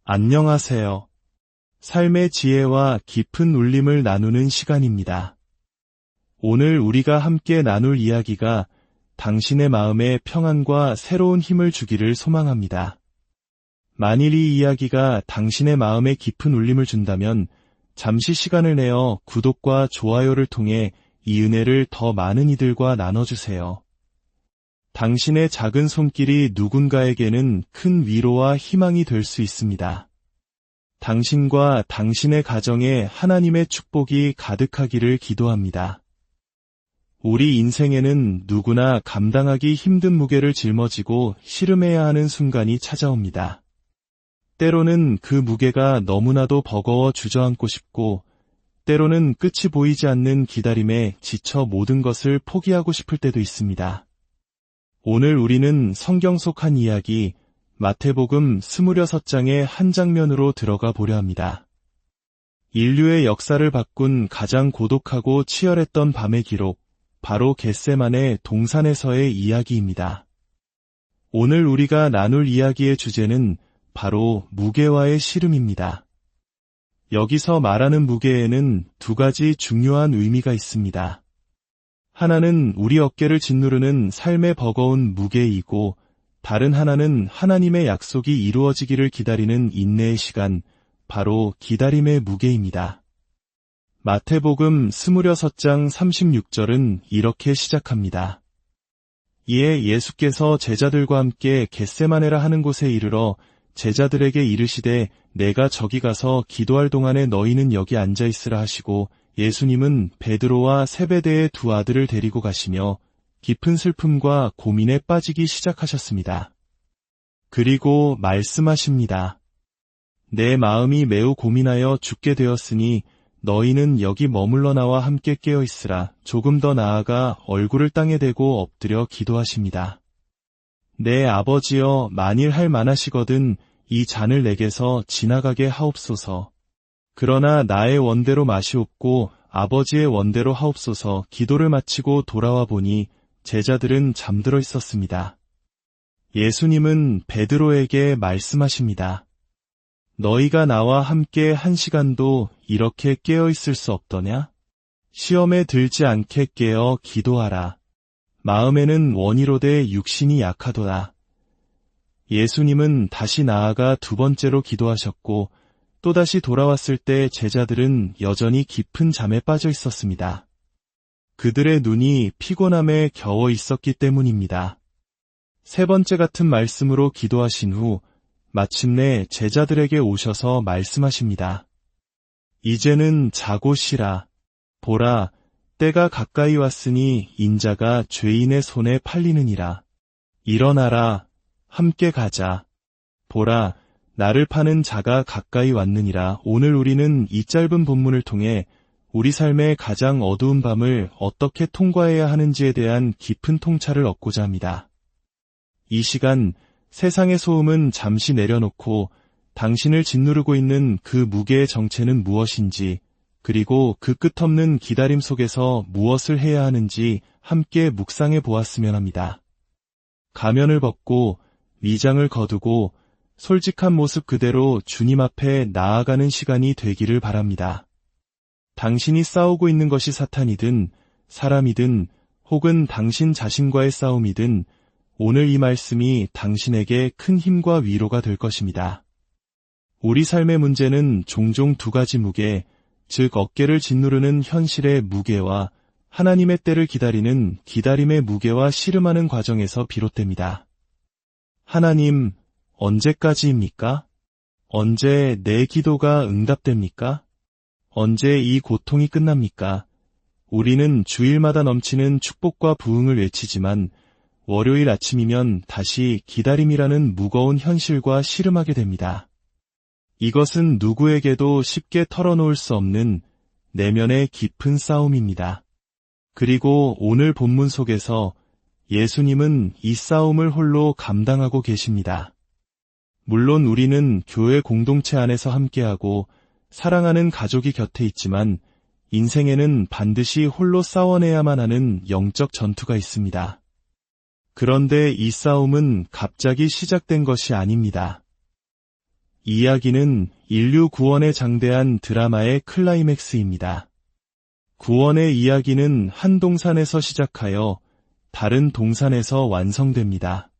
안녕하세요. 삶의 지혜와 깊은 울림을 나누는 시간입니다. 오늘 우리가 함께 나눌 이야기가 당신의 마음에 평안과 새로운 힘을 주기를 소망합니다. 만일 이 이야기가 당신의 마음에 깊은 울림을 준다면 잠시 시간을 내어 구독과 좋아요를 통해 이 은혜를 더 많은 이들과 나눠주세요. 당신의 작은 손길이 누군가에게는 큰 위로와 희망이 될 수 있습니다. 당신과 당신의 가정에 하나님의 축복이 가득하기를 기도합니다. 우리 인생에는 누구나 감당하기 힘든 무게를 짊어지고 씨름해야 하는 순간이 찾아옵니다. 때로는 그 무게가 너무나도 버거워 주저앉고 싶고, 때로는 끝이 보이지 않는 기다림에 지쳐 모든 것을 포기하고 싶을 때도 있습니다. 오늘 우리는 성경 속 한 이야기, 마태복음 26장의 한 장면으로 들어가 보려 합니다. 인류의 역사를 바꾼 가장 고독하고 치열했던 밤의 기록, 바로 겟세마네 동산에서의 이야기입니다. 오늘 우리가 나눌 이야기의 주제는 바로 무게와의 씨름입니다. 여기서 말하는 무게에는 두 가지 중요한 의미가 있습니다. 하나는 우리 어깨를 짓누르는 삶의 버거운 무게이고, 다른 하나는 하나님의 약속이 이루어지기를 기다리는 인내의 시간, 바로 기다림의 무게입니다. 마태복음 26장 36절은 이렇게 시작합니다. 이에 예수께서 제자들과 함께 겟세마네라 하는 곳에 이르러 제자들에게 이르시되 내가 저기 가서 기도할 동안에 너희는 여기 앉아 있으라 하시고, 예수님은 베드로와 세베대의 두 아들을 데리고 가시며 깊은 슬픔과 고민에 빠지기 시작하셨습니다. 그리고 말씀하십니다. 내 마음이 매우 고민하여 죽게 되었으니 너희는 여기 머물러 나와 함께 깨어 있으라. 조금 더 나아가 얼굴을 땅에 대고 엎드려 기도하십니다. 내 아버지여, 만일 할 만하시거든 이 잔을 내게서 지나가게 하옵소서. 그러나 나의 원대로 마시옵고 아버지의 원대로 하옵소서. 기도를 마치고 돌아와 보니 제자들은 잠들어 있었습니다. 예수님은 베드로에게 말씀하십니다. 너희가 나와 함께 한 시간도 이렇게 깨어 있을 수 없더냐? 시험에 들지 않게 깨어 기도하라. 마음에는 원이로되 육신이 약하도다. 예수님은 다시 나아가 두 번째로 기도하셨고, 또다시 돌아왔을 때 제자들은 여전히 깊은 잠에 빠져 있었습니다. 그들의 눈이 피곤함에 겨워 있었기 때문입니다. 세 번째 같은 말씀으로 기도하신 후 마침내 제자들에게 오셔서 말씀하십니다. 이제는 자고 쉬라. 보라, 때가 가까이 왔으니 인자가 죄인의 손에 팔리느니라. 일어나라, 함께 가자. 보라, 나를 파는 자가 가까이 왔느니라. 오늘 우리는 이 짧은 본문을 통해 우리 삶의 가장 어두운 밤을 어떻게 통과해야 하는지에 대한 깊은 통찰을 얻고자 합니다. 이 시간, 세상의 소음은 잠시 내려놓고 당신을 짓누르고 있는 그 무게의 정체는 무엇인지, 그리고 그 끝없는 기다림 속에서 무엇을 해야 하는지 함께 묵상해 보았으면 합니다. 가면을 벗고 위장을 거두고 솔직한 모습 그대로 주님 앞에 나아가는 시간이 되기를 바랍니다. 당신이 싸우고 있는 것이 사탄이든 사람이든 혹은 당신 자신과의 싸움이든 오늘 이 말씀이 당신에게 큰 힘과 위로가 될 것입니다. 우리 삶의 문제는 종종 두 가지 무게, 즉 어깨를 짓누르는 현실의 무게와 하나님의 때를 기다리는 기다림의 무게와 씨름하는 과정에서 비롯됩니다. 하나님, 언제까지입니까? 언제 내 기도가 응답됩니까? 언제 이 고통이 끝납니까? 우리는 주일마다 넘치는 축복과 부흥을 외치지만 월요일 아침이면 다시 기다림이라는 무거운 현실과 씨름하게 됩니다. 이것은 누구에게도 쉽게 털어놓을 수 없는 내면의 깊은 싸움입니다. 그리고 오늘 본문 속에서 예수님은 이 싸움을 홀로 감당하고 계십니다. 물론 우리는 교회 공동체 안에서 함께하고 사랑하는 가족이 곁에 있지만 인생에는 반드시 홀로 싸워내야만 하는 영적 전투가 있습니다. 그런데 이 싸움은 갑자기 시작된 것이 아닙니다. 이 이야기는 인류 구원에 장대한 드라마의 클라이맥스입니다. 구원의 이야기는 한 동산에서 시작하여 다른 동산에서 완성됩니다.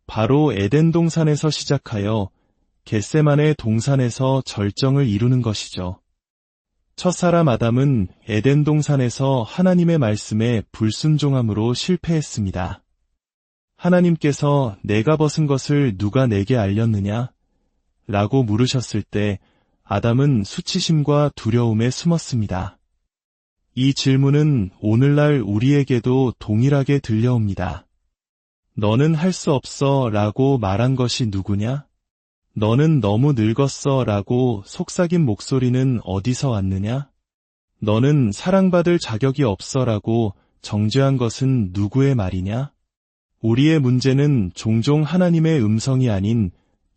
바로 에덴 동산에서 시작하여 겟세마네 동산에서 절정을 이루는 것이죠. 첫사람 아담은 에덴 동산에서 하나님의 말씀에 불순종함으로 실패했습니다. 하나님께서 내가 벗은 것을 누가 내게 알렸느냐? 라고 물으셨을 때 아담은 수치심과 두려움에 숨었습니다. 이 질문은 오늘날 우리에게도 동일하게 들려옵니다. 너는 할 수 없어 라고 말한 것이 누구냐? 너는 너무 늙었어 라고 속삭인 목소리는 어디서 왔느냐? 너는 사랑받을 자격이 없어 라고 정죄한 것은 누구의 말이냐? 우리의 문제는 종종 하나님의 음성이 아닌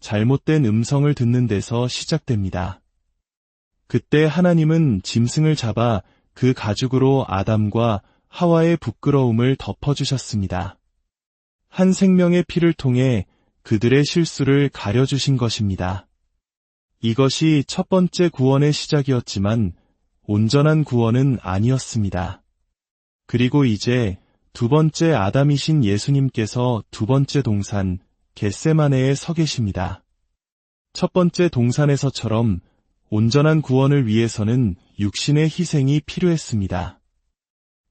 잘못된 음성을 듣는 데서 시작됩니다. 그때 하나님은 짐승을 잡아 그 가죽으로 아담과 하와의 부끄러움을 덮어주셨습니다. 한 생명의 피를 통해 그들의 실수를 가려주신 것입니다. 이것이 첫 번째 구원의 시작이었지만 온전한 구원은 아니었습니다. 그리고 이제 두 번째 아담이신 예수님께서 두 번째 동산 겟세마네에 서 계십니다. 첫 번째 동산에서처럼 온전한 구원을 위해서는 육신의 희생이 필요했습니다.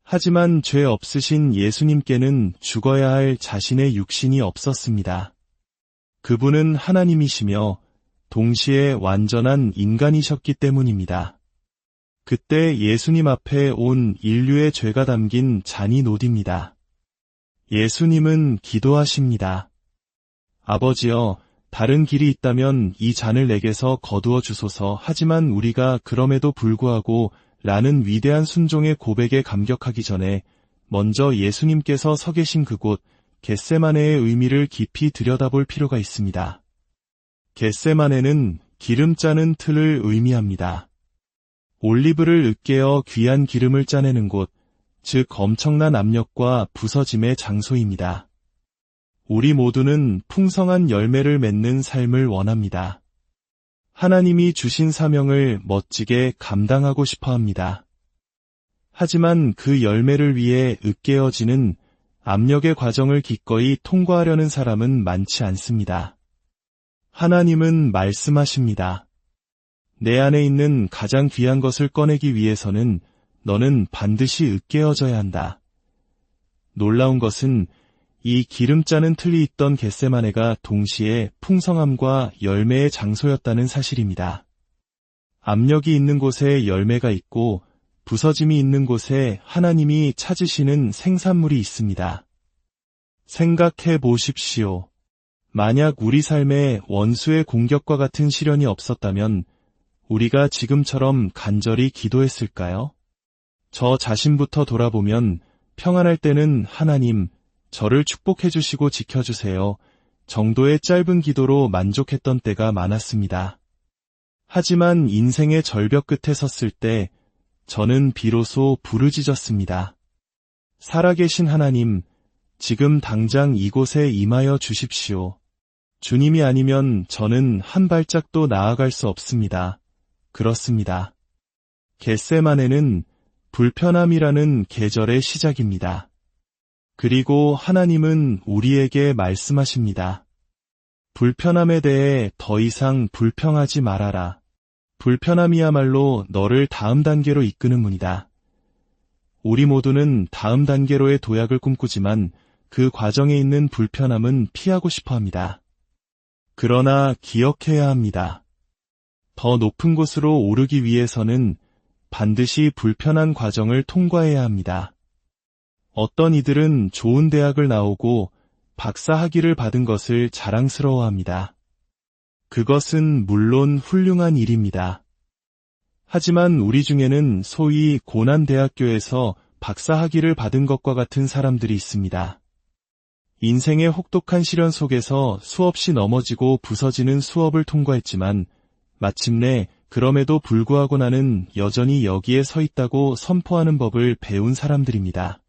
하지만 죄 없으신 예수님께는 죽어야 할 자신의 육신이 없었습니다. 그분은 하나님이시며 동시에 완전한 인간이셨기 때문입니다. 그때 예수님 앞에 온 인류의 죄가 담긴 잔이 노딥니다. 예수님은 기도하십니다. 아버지여, 다른 길이 있다면 이 잔을 내게서 거두어 주소서. 하지만 우리가 그럼에도 불구하고 라는 위대한 순종의 고백에 감격하기 전에 먼저 예수님께서 서 계신 그곳 겟세마네의 의미를 깊이 들여다볼 필요가 있습니다. 겟세마네는 기름 짜는 틀을 의미합니다. 올리브를 으깨어 귀한 기름을 짜내는 곳, 즉 엄청난 압력과 부서짐의 장소입니다. 우리 모두는 풍성한 열매를 맺는 삶을 원합니다. 하나님이 주신 사명을 멋지게 감당하고 싶어 합니다. 하지만 그 열매를 위해 으깨어지는 압력의 과정을 기꺼이 통과하려는 사람은 많지 않습니다. 하나님은 말씀하십니다. 내 안에 있는 가장 귀한 것을 꺼내기 위해서는 너는 반드시 으깨어져야 한다. 놀라운 것은 이 기름 짜는 틀이 있던 겟세마네가 동시에 풍성함과 열매의 장소였다는 사실입니다. 압력이 있는 곳에 열매가 있고 부서짐이 있는 곳에 하나님이 찾으시는 생산물이 있습니다. 생각해 보십시오. 만약 우리 삶에 원수의 공격과 같은 시련이 없었다면 우리가 지금처럼 간절히 기도했을까요? 저 자신부터 돌아보면 평안할 때는 하나님, 저를 축복해 주시고 지켜주세요 정도의 짧은 기도로 만족했던 때가 많았습니다. 하지만 인생의 절벽 끝에 섰을 때 저는 비로소 부르짖었습니다. 살아계신 하나님, 지금 당장 이곳에 임하여 주십시오. 주님이 아니면 저는 한 발짝도 나아갈 수 없습니다. 그렇습니다. 겟세마네는 불편함이라는 계절의 시작입니다. 그리고 하나님은 우리에게 말씀하십니다. 불편함에 대해 더 이상 불평하지 말아라. 불편함이야말로 너를 다음 단계로 이끄는 문이다. 우리 모두는 다음 단계로의 도약을 꿈꾸지만 그 과정에 있는 불편함은 피하고 싶어 합니다. 그러나 기억해야 합니다. 더 높은 곳으로 오르기 위해서는 반드시 불편한 과정을 통과해야 합니다. 어떤 이들은 좋은 대학을 나오고 박사 학위를 받은 것을 자랑스러워합니다. 그것은 물론 훌륭한 일입니다. 하지만 우리 중에는 소위 고난대학교에서 박사 학위를 받은 것과 같은 사람들이 있습니다. 인생의 혹독한 시련 속에서 수없이 넘어지고 부서지는 수업을 통과했지만 마침내 그럼에도 불구하고 나는 여전히 여기에 서 있다고 선포하는 법을 배운 사람들입니다.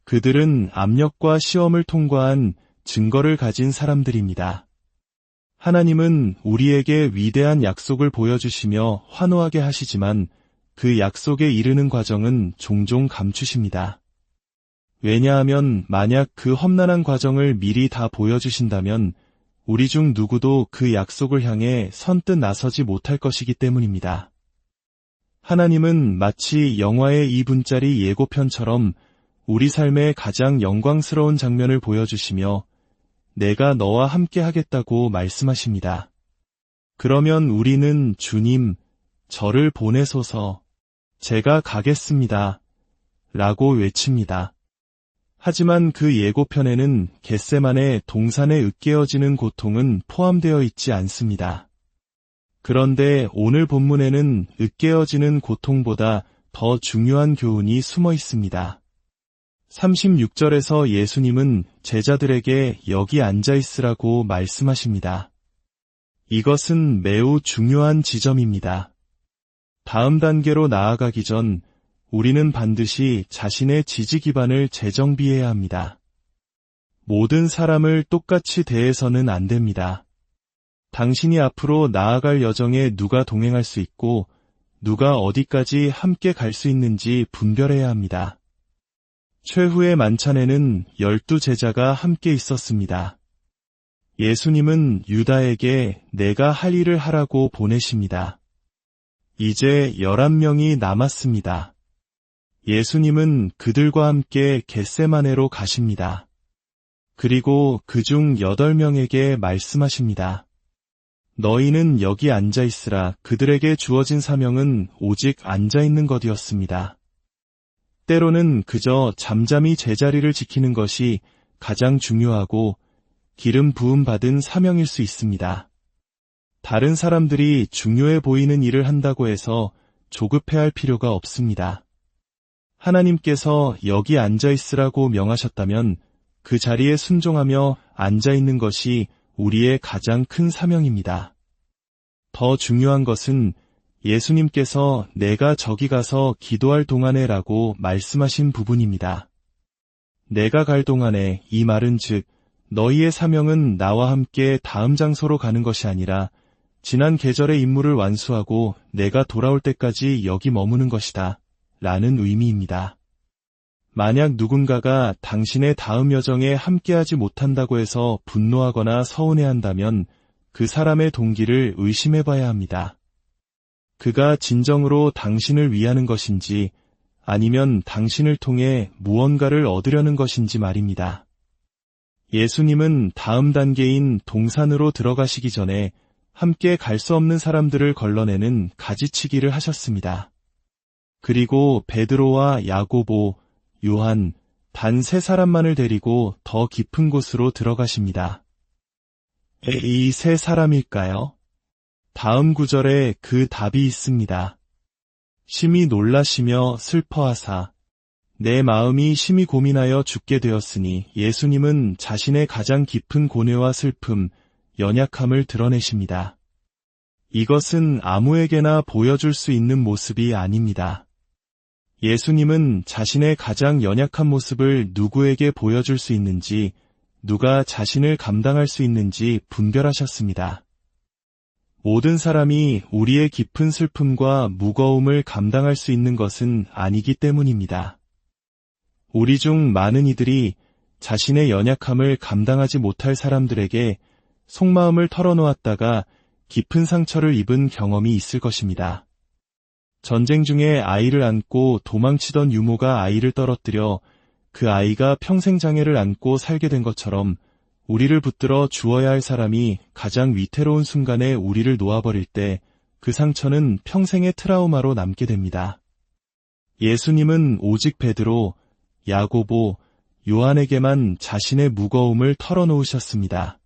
그들은 압력과 시험을 통과한 증거를 가진 사람들입니다. 하나님은 우리에게 위대한 약속을 보여주시며 환호하게 하시지만 그 약속에 이르는 과정은 종종 감추십니다. 왜냐하면 만약 그 험난한 과정을 미리 다 보여주신다면 우리 중 누구도 그 약속을 향해 선뜻 나서지 못할 것이기 때문입니다. 하나님은 마치 영화의 2분짜리 예고편처럼 우리 삶의 가장 영광스러운 장면을 보여주시며 내가 너와 함께 하겠다고 말씀하십니다. 그러면 우리는 주님, 저를 보내소서, 제가 가겠습니다. 라고 외칩니다. 하지만 그 예고편에는 겟세마네 동산에 으깨어지는 고통은 포함되어 있지 않습니다. 그런데 오늘 본문에는 으깨어지는 고통보다 더 중요한 교훈이 숨어 있습니다. 36절에서 예수님은 제자들에게 여기 앉아 있으라고 말씀하십니다. 이것은 매우 중요한 지점입니다. 다음 단계로 나아가기 전 우리는 반드시 자신의 지지 기반을 재정비해야 합니다. 모든 사람을 똑같이 대해서는 안 됩니다. 당신이 앞으로 나아갈 여정에 누가 동행할 수 있고 누가 어디까지 함께 갈 수 있는지 분별해야 합니다. 최후의 만찬에는 12제자가 함께 있었습니다. 예수님은 유다에게 내가 할 일을 하라고 보내십니다. 이제 11명이 남았습니다. 예수님은 그들과 함께 겟세마네로 가십니다. 그리고 그중 8명에게 말씀하십니다. 너희는 여기 앉아 있으라. 그들에게 주어진 사명은 오직 앉아 있는 것이었습니다. 때로는 그저 잠잠히 제자리를 지키는 것이 가장 중요하고 기름 부음 받은 사명일 수 있습니다. 다른 사람들이 중요해 보이는 일을 한다고 해서 조급해할 필요가 없습니다. 하나님께서 여기 앉아 있으라고 명하셨다면 그 자리에 순종하며 앉아 있는 것이 우리의 가장 큰 사명입니다. 더 중요한 것은 예수님께서 내가 저기 가서 기도할 동안에 라고 말씀하신 부분입니다. 내가 갈 동안에 이 말은 즉 너희의 사명은 나와 함께 다음 장소로 가는 것이 아니라 지난 계절의 임무를 완수하고 내가 돌아올 때까지 여기 머무는 것이다 라는 의미입니다. 만약 누군가가 당신의 다음 여정에 함께하지 못한다고 해서 분노하거나 서운해한다면 그 사람의 동기를 의심해봐야 합니다. 그가 진정으로 당신을 위하는 것인지 아니면 당신을 통해 무언가를 얻으려는 것인지 말입니다. 예수님은 다음 단계인 동산으로 들어가시기 전에 함께 갈 수 없는 사람들을 걸러내는 가지치기를 하셨습니다. 그리고 베드로와 야고보, 요한, 단 3사람만을 데리고 더 깊은 곳으로 들어가십니다. 이 3사람일까요? 다음 구절에 그 답이 있습니다. 심히 놀라시며 슬퍼하사 내 마음이 심히 고민하여 죽게 되었으니 예수님은 자신의 가장 깊은 고뇌와 슬픔, 연약함을 드러내십니다. 이것은 아무에게나 보여줄 수 있는 모습이 아닙니다. 예수님은 자신의 가장 연약한 모습을 누구에게 보여줄 수 있는지, 누가 자신을 감당할 수 있는지 분별하셨습니다. 모든 사람이 우리의 깊은 슬픔과 무거움을 감당할 수 있는 것은 아니기 때문입니다. 우리 중 많은 이들이 자신의 연약함을 감당하지 못할 사람들에게 속마음을 털어놓았다가 깊은 상처를 입은 경험이 있을 것입니다. 전쟁 중에 아이를 안고 도망치던 유모가 아이를 떨어뜨려 그 아이가 평생 장애를 안고 살게 된 것처럼 우리를 붙들어 주어야 할 사람이 가장 위태로운 순간에 우리를 놓아버릴 때 그 상처는 평생의 트라우마로 남게 됩니다. 예수님은 오직 베드로, 야고보, 요한에게만 자신의 무거움을 털어놓으셨습니다.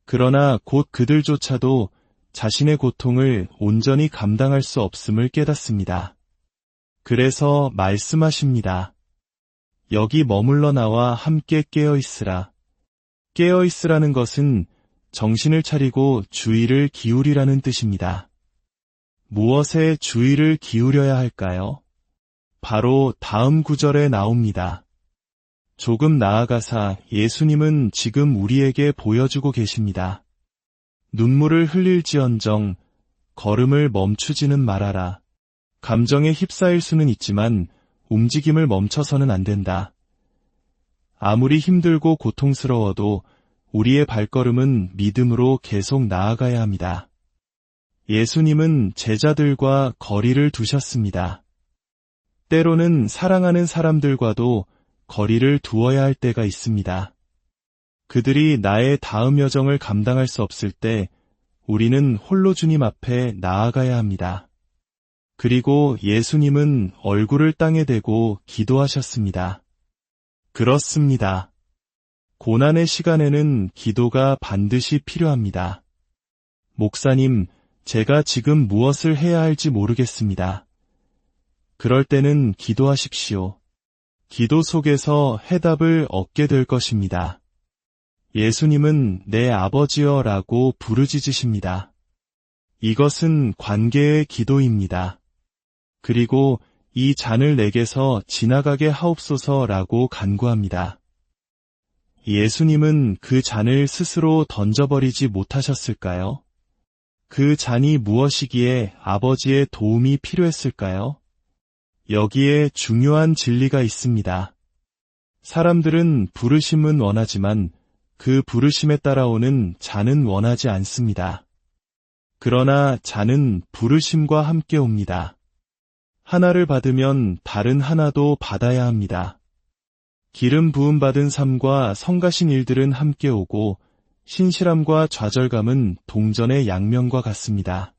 그러나 곧 그들조차도 자신의 고통을 온전히 감당할 수 없음을 깨닫습니다. 그래서 말씀하십니다. 여기 머물러 나와 함께 깨어있으라. 깨어있으라는 것은 정신을 차리고 주의를 기울이라는 뜻입니다. 무엇에 주의를 기울여야 할까요? 바로 다음 구절에 나옵니다. 조금 나아가사 예수님은 지금 우리에게 보여주고 계십니다. 눈물을 흘릴지언정 걸음을 멈추지는 말아라. 감정에 휩싸일 수는 있지만 움직임을 멈춰서는 안 된다. 아무리 힘들고 고통스러워도 우리의 발걸음은 믿음으로 계속 나아가야 합니다. 예수님은 제자들과 거리를 두셨습니다. 때로는 사랑하는 사람들과도 거리를 두어야 할 때가 있습니다. 그들이 나의 다음 여정을 감당할 수 없을 때 우리는 홀로 주님 앞에 나아가야 합니다. 그리고 예수님은 얼굴을 땅에 대고 기도하셨습니다. 그렇습니다. 고난의 시간에는 기도가 반드시 필요합니다. 목사님, 제가 지금 무엇을 해야 할지 모르겠습니다. 그럴 때는 기도하십시오. 기도 속에서 해답을 얻게 될 것입니다. 예수님은 내 아버지여 라고 부르짖으십니다. 이것은 관계의 기도입니다. 그리고 이 잔을 내게서 지나가게 하옵소서라고 간구합니다. 예수님은 그 잔을 스스로 던져버리지 못하셨을까요? 그 잔이 무엇이기에 아버지의 도움이 필요했을까요? 여기에 중요한 진리가 있습니다. 사람들은 부르심은 원하지만 그 부르심에 따라오는 잔은 원하지 않습니다. 그러나 잔은 부르심과 함께 옵니다. 하나를 받으면 다른 하나도 받아야 합니다. 기름 부음 받은 삶과 성가신 일들은 함께 오고 신실함과 좌절감은 동전의 양면과 같습니다.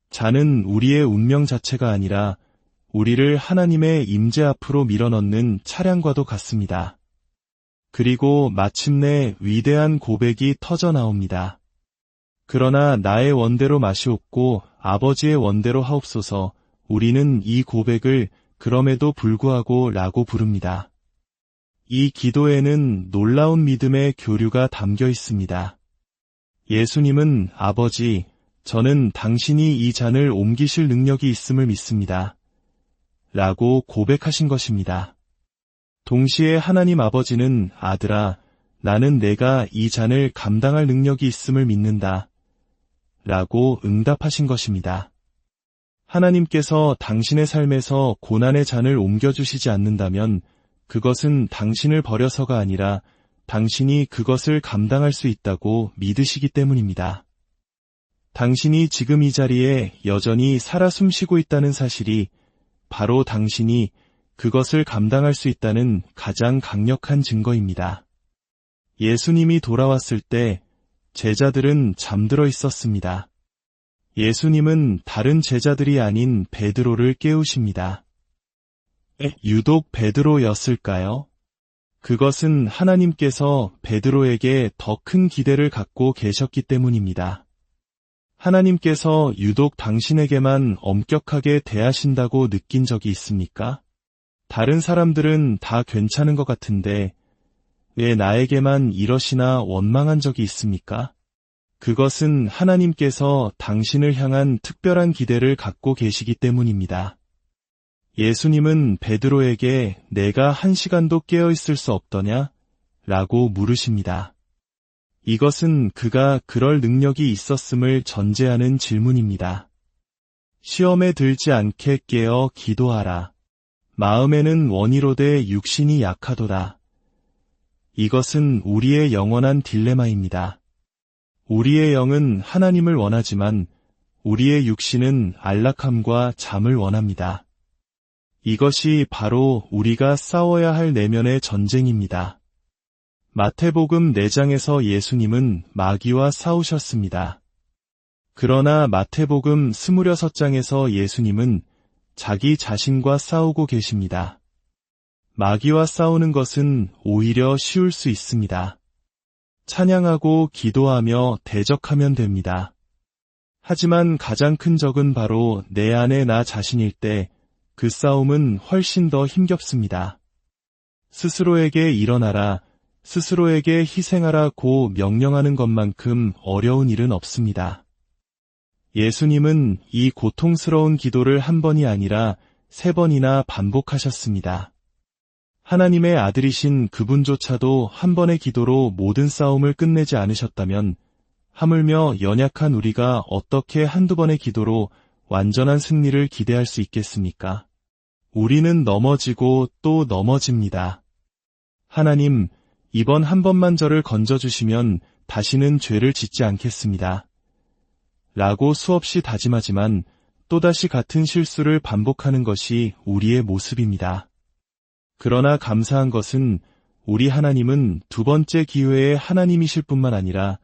잔은 우리의 운명 자체가 아니라 우리를 하나님의 임재 앞으로 밀어넣는 차량과도 같습니다. 그리고 마침내 위대한 고백이 터져 나옵니다. 그러나 나의 원대로 마시옵고 아버지의 원대로 하옵소서. 우리는 이 고백을 그럼에도 불구하고 라고 부릅니다. 이 기도에는 놀라운 믿음의 교류가 담겨 있습니다. 예수님은 아버지, 저는 당신이 이 잔을 옮기실 능력이 있음을 믿습니다. 라고 고백하신 것입니다. 동시에 하나님 아버지는 아들아, 나는 내가 이 잔을 감당할 능력이 있음을 믿는다. 라고 응답하신 것입니다. 하나님께서 당신의 삶에서 고난의 잔을 옮겨주시지 않는다면 그것은 당신을 버려서가 아니라 당신이 그것을 감당할 수 있다고 믿으시기 때문입니다. 당신이 지금 이 자리에 여전히 살아 숨쉬고 있다는 사실이 바로 당신이 그것을 감당할 수 있다는 가장 강력한 증거입니다. 예수님이 돌아왔을 때 제자들은 잠들어 있었습니다. 예수님은 다른 제자들이 아닌 베드로를 깨우십니다. 유독 베드로였을까요? 그것은 하나님께서 베드로에게 더 큰 기대를 갖고 계셨기 때문입니다. 하나님께서 유독 당신에게만 엄격하게 대하신다고 느낀 적이 있습니까? 다른 사람들은 다 괜찮은 것 같은데 왜 나에게만 이러시나 원망한 적이 있습니까? 그것은 하나님께서 당신을 향한 특별한 기대를 갖고 계시기 때문입니다. 예수님은 베드로에게 내가 1시간도 깨어 있을 수 없더냐? 라고 물으십니다. 이것은 그가 그럴 능력이 있었음을 전제하는 질문입니다. 시험에 들지 않게 깨어 기도하라. 마음에는 원이로되 육신이 약하도다. 이것은 우리의 영원한 딜레마입니다. 우리의 영은 하나님을 원하지만 우리의 육신은 안락함과 잠을 원합니다. 이것이 바로 우리가 싸워야 할 내면의 전쟁입니다. 마태복음 4장에서 예수님은 마귀와 싸우셨습니다. 그러나 마태복음 26장에서 예수님은 자기 자신과 싸우고 계십니다. 마귀와 싸우는 것은 오히려 쉬울 수 있습니다. 찬양하고 기도하며 대적하면 됩니다. 하지만 가장 큰 적은 바로 내 안에 나 자신일 때 그 싸움은 훨씬 더 힘겹습니다. 스스로에게 일어나라, 스스로에게 희생하라고 명령하는 것만큼 어려운 일은 없습니다. 예수님은 이 고통스러운 기도를 한 번이 아니라 3번이나 반복하셨습니다. 하나님의 아들이신 그분조차도 한 번의 기도로 모든 싸움을 끝내지 않으셨다면 하물며 연약한 우리가 어떻게 한두 번의 기도로 완전한 승리를 기대할 수 있겠습니까? 우리는 넘어지고 또 넘어집니다. 하나님, 이번 한 번만 저를 건져주시면 다시는 죄를 짓지 않겠습니다. 라고 수없이 다짐하지만 또다시 같은 실수를 반복하는 것이 우리의 모습입니다. 그러나 감사한 것은 우리 하나님은 두 번째 기회의 하나님이실 뿐만 아니라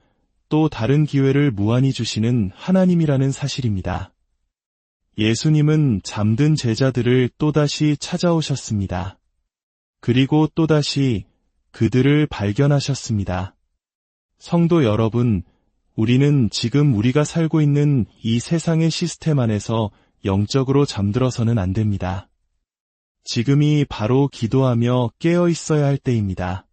또 다른 기회를 무한히 주시는 하나님이라는 사실입니다. 예수님은 잠든 제자들을 또다시 찾아오셨습니다. 그리고 또다시 그들을 발견하셨습니다. 성도 여러분, 우리는 지금 우리가 살고 있는 이 세상의 시스템 안에서 영적으로 잠들어서는 안 됩니다. 지금이 바로 기도하며 깨어 있어야 할 때입니다.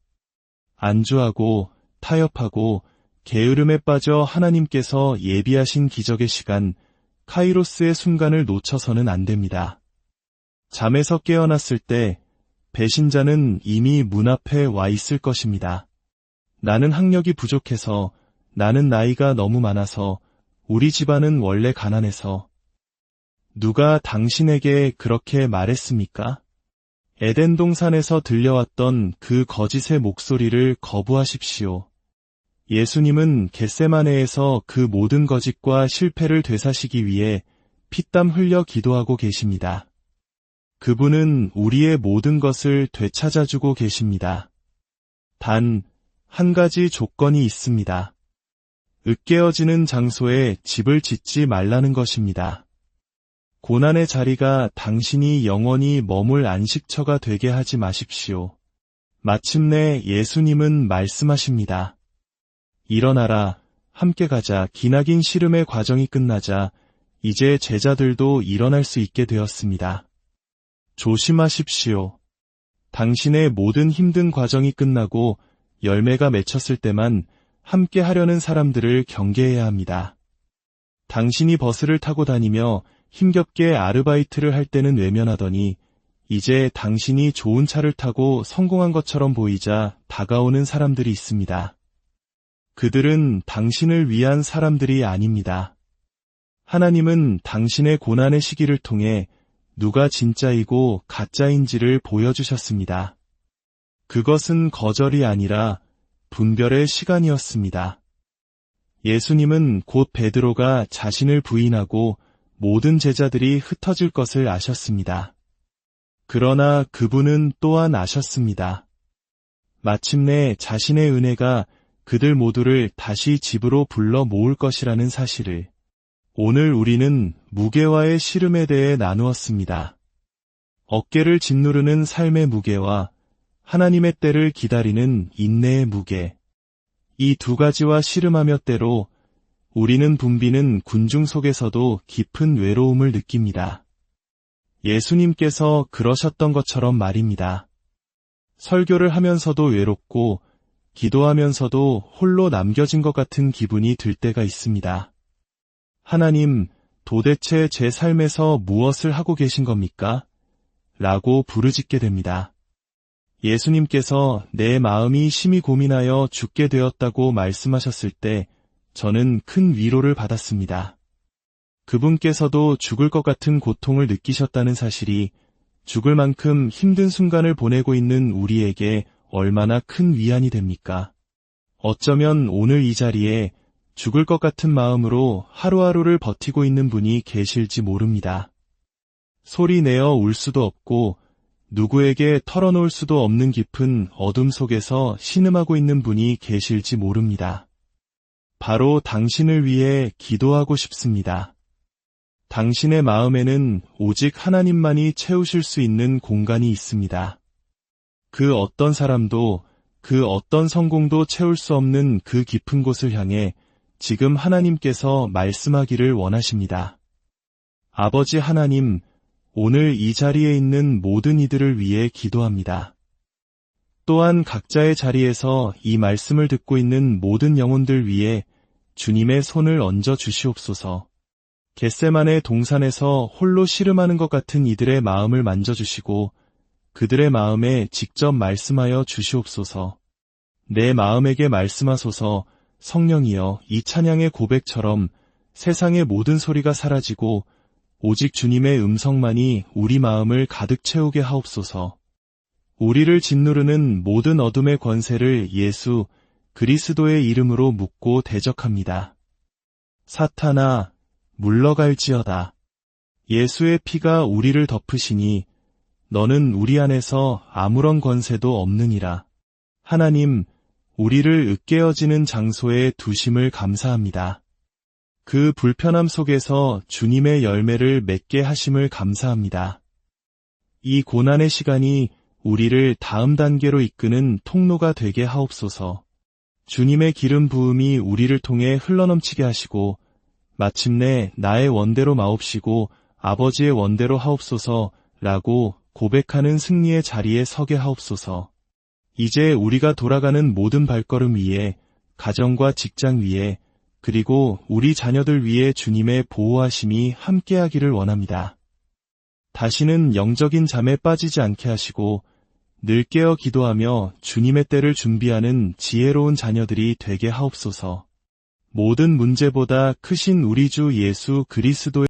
안주하고 타협하고 게으름에 빠져 하나님께서 예비하신 기적의 시간, 카이로스의 순간을 놓쳐서는 안 됩니다. 잠에서 깨어났을 때 배신자는 이미 문 앞에 와 있을 것입니다. 나는 학력이 부족해서, 나는 나이가 너무 많아서, 우리 집안은 원래 가난해서. 누가 당신에게 그렇게 말했습니까? 에덴 동산에서 들려왔던 그 거짓의 목소리를 거부하십시오. 예수님은 겟세마네에서 그 모든 거짓과 실패를 되사시기 위해 피땀 흘려 기도하고 계십니다. 그분은 우리의 모든 것을 되찾아주고 계십니다. 단, 한 가지 조건이 있습니다. 으깨어지는 장소에 집을 짓지 말라는 것입니다. 고난의 자리가 당신이 영원히 머물 안식처가 되게 하지 마십시오. 마침내 예수님은 말씀하십니다. 일어나라, 함께 가자. 기나긴 시름의 과정이 끝나자 이제 제자들도 일어날 수 있게 되었습니다. 조심하십시오. 당신의 모든 힘든 과정이 끝나고 열매가 맺혔을 때만 함께 하려는 사람들을 경계해야 합니다. 당신이 버스를 타고 다니며 힘겹게 아르바이트를 할 때는 외면하더니 이제 당신이 좋은 차를 타고 성공한 것처럼 보이자 다가오는 사람들이 있습니다. 그들은 당신을 위한 사람들이 아닙니다. 하나님은 당신의 고난의 시기를 통해 누가 진짜이고 가짜인지를 보여주셨습니다. 그것은 거절이 아니라 분별의 시간이었습니다. 예수님은 곧 베드로가 자신을 부인하고 모든 제자들이 흩어질 것을 아셨습니다. 그러나 그분은 또한 아셨습니다. 마침내 자신의 은혜가 그들 모두를 다시 집으로 불러 모을 것이라는 사실을. 오늘 우리는 무게와의 씨름에 대해 나누었습니다. 어깨를 짓누르는 삶의 무게와 하나님의 때를 기다리는 인내의 무게. 이 두 가지와 씨름하며 때로 우리는 붐비는 군중 속에서도 깊은 외로움을 느낍니다. 예수님께서 그러셨던 것처럼 말입니다. 설교를 하면서도 외롭고 기도하면서도 홀로 남겨진 것 같은 기분이 들 때가 있습니다. 하나님, 도대체 제 삶에서 무엇을 하고 계신 겁니까? 라고 부르짖게 됩니다. 예수님께서 내 마음이 심히 고민하여 죽게 되었다고 말씀하셨을 때 저는 큰 위로를 받았습니다. 그분께서도 죽을 것 같은 고통을 느끼셨다는 사실이 죽을 만큼 힘든 순간을 보내고 있는 우리에게 얼마나 큰 위안이 됩니까? 어쩌면 오늘 이 자리에 죽을 것 같은 마음으로 하루하루를 버티고 있는 분이 계실지 모릅니다. 소리 내어 울 수도 없고 누구에게 털어놓을 수도 없는 깊은 어둠 속에서 신음하고 있는 분이 계실지 모릅니다. 바로 당신을 위해 기도하고 싶습니다. 당신의 마음에는 오직 하나님만이 채우실 수 있는 공간이 있습니다. 그 어떤 사람도, 그 어떤 성공도 채울 수 없는 그 깊은 곳을 향해 지금 하나님께서 말씀하기를 원하십니다. 아버지 하나님, 오늘 이 자리에 있는 모든 이들을 위해 기도합니다. 또한 각자의 자리에서 이 말씀을 듣고 있는 모든 영혼들 위해 주님의 손을 얹어 주시옵소서. 겟세마네 동산에서 홀로 씨름하는 것 같은 이들의 마음을 만져주시고 그들의 마음에 직접 말씀하여 주시옵소서. 내 마음에게 말씀하소서. 성령이여, 이 찬양의 고백처럼 세상의 모든 소리가 사라지고 오직 주님의 음성만이 우리 마음을 가득 채우게 하옵소서. 우리를 짓누르는 모든 어둠의 권세를 예수 그리스도의 이름으로 묻고 대적합니다. 사탄아, 물러갈지어다. 예수의 피가 우리를 덮으시니 너는 우리 안에서 아무런 권세도 없느니라. 하나님, 우리를 으깨어지는 장소에 두심을 감사합니다. 그 불편함 속에서 주님의 열매를 맺게 하심을 감사합니다. 이 고난의 시간이 우리를 다음 단계로 이끄는 통로가 되게 하옵소서. 주님의 기름 부음이 우리를 통해 흘러넘치게 하시고 마침내 나의 원대로 마옵시고 아버지의 원대로 하옵소서 라고 고백하는 승리의 자리에 서게 하옵소서. 이제 우리가 돌아가는 모든 발걸음 위에, 가정과 직장 위에, 그리고 우리 자녀들 위에 주님의 보호하심이 함께하기를 원합니다. 다시는 영적인 잠에 빠지지 않게 하시고 늘 깨어 기도하며 주님의 때를 준비하는 지혜로운 자녀들이 되게 하옵소서. 모든 문제보다 크신 우리 주 예수 그리스도의